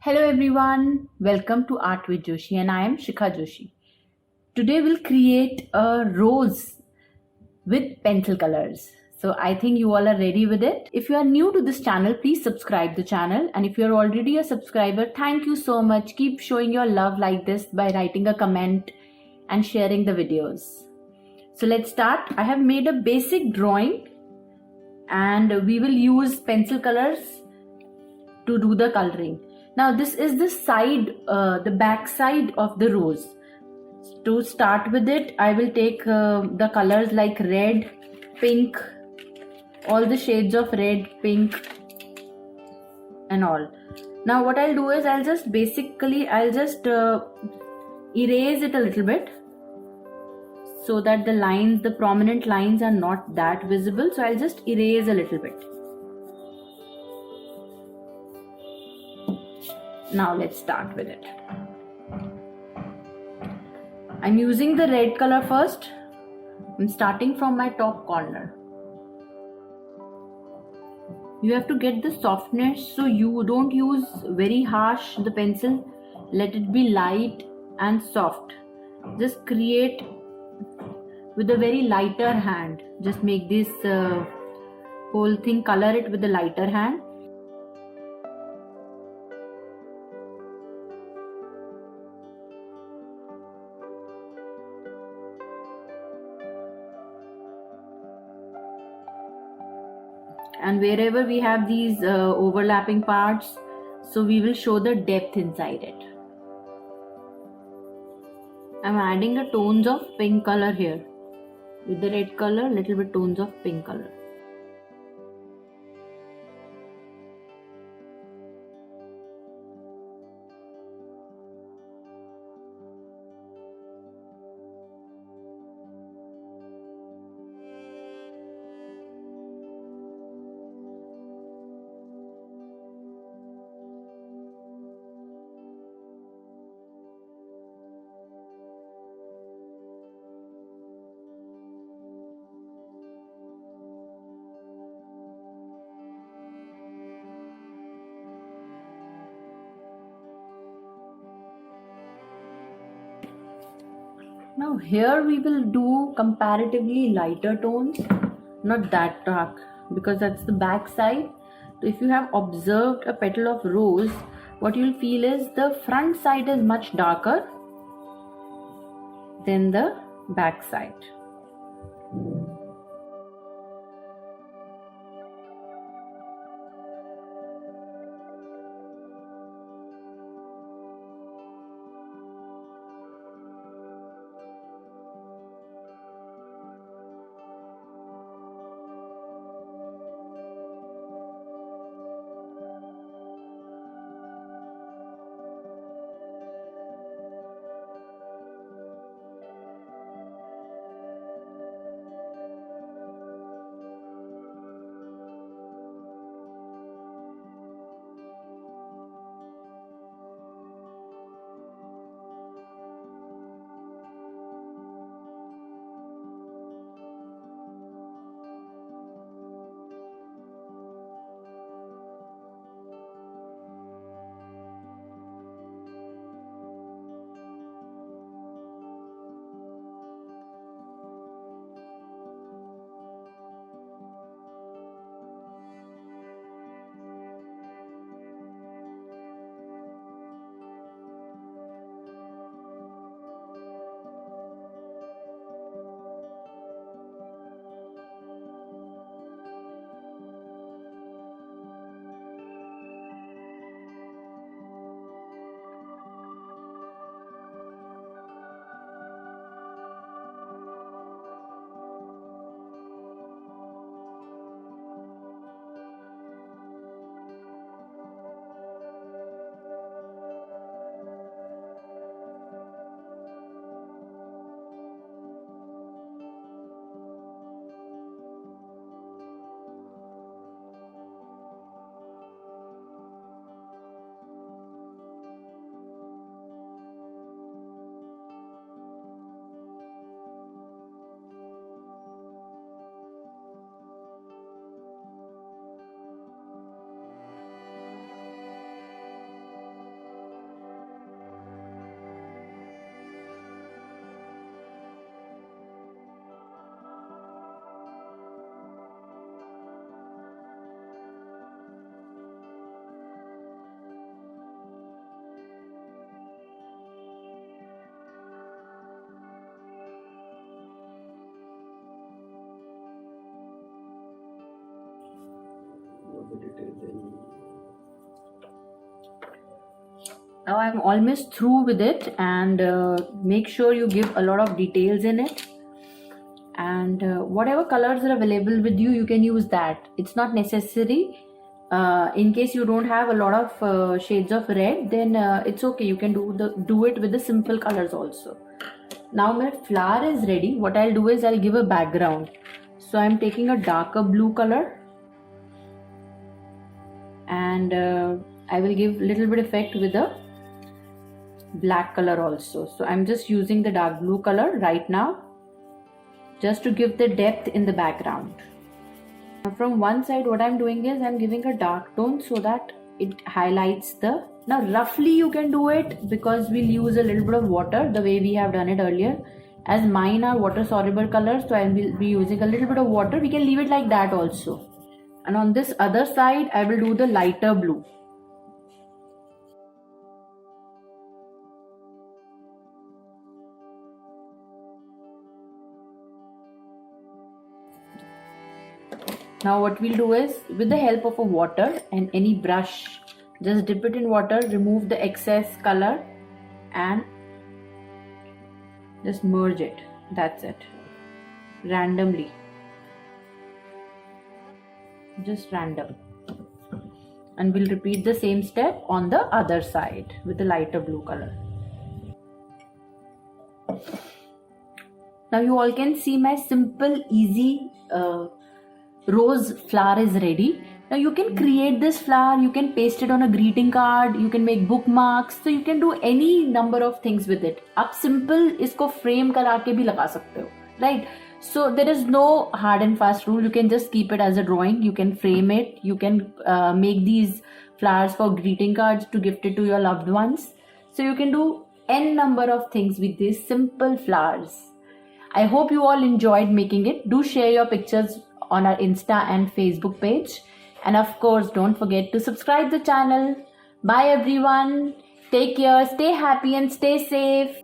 Hello everyone, welcome to Art with Joshi and I am Shikha Joshi. Today we'll create a rose with pencil colors. So I think you all are ready with it. If you are new to this channel, please subscribe the channel, and if you're already a subscriber, thank you so much. Keep showing your love like this by writing a comment and sharing the videos. So let's start. I have made a basic drawing and we will use pencil colors to do the coloring. Now this is the side, the back side of the rose. To start with it, I will take the colors like red, pink, all the shades of red, pink and all. Now what I'll do is I'll just erase it a little bit so that the lines, the prominent lines are not that visible. So I'll just erase a little bit. Now let's start with it. I'm using the red color first. I'm starting from my top corner. You have to get the softness, so you don't use very harsh the pencil. Let it be light and soft. Just create with a very lighter hand. Just make this whole thing, color it with a lighter hand. And wherever we have these overlapping parts, so we will show the depth inside it. I'm adding the tones of pink color here. With the red color, little bit tones of pink color. Now here we will do comparatively lighter tones, not that dark, because that's the back side. So if you have observed a petal of rose, what you'll feel is the front side is much darker than the back side. Now I'm almost through with it, and make sure you give a lot of details in it, and whatever colors are available with you, you can use that. It's not necessary. In case you don't have a lot of shades of red, then it's okay, you can do it with the simple colors also. Now my flower is ready. What I'll do is I'll give a background. So I'm taking a darker blue color, and I will give little bit effect with a black color also. So I'm just using the dark blue color right now, just to give the depth in the background. From one side, what I'm doing is I'm giving a dark tone so that it highlights the. Now roughly you can do it, because we'll use a little bit of water the way we have done it earlier. As mine are water soluble colors, so I will be using a little bit of water. We can leave it like that also. And on this other side, I will do the lighter blue. Now what we'll do is, with the help of a water and any brush, just dip it in water, remove the excess color, and just merge it. That's it. Randomly. Just random. And we'll repeat the same step on the other side with the lighter blue color. Now you all can see my simple, easy rose flower is ready. Now you can create this flower, you can paste it on a greeting card, you can make bookmarks, so you can do any number of things with it. आप simple इसको frame करा के भी लगा सकते हो, right? So there is no hard and fast rule. You can just keep it as a drawing. You can frame it. You can make these flowers for greeting cards to gift it to your loved ones. So you can do n number of things with these simple flowers. I hope you all enjoyed making it. Do share your pictures on our Insta and Facebook page. And of course, don't forget to subscribe the channel. Bye everyone. Take care, stay happy and stay safe.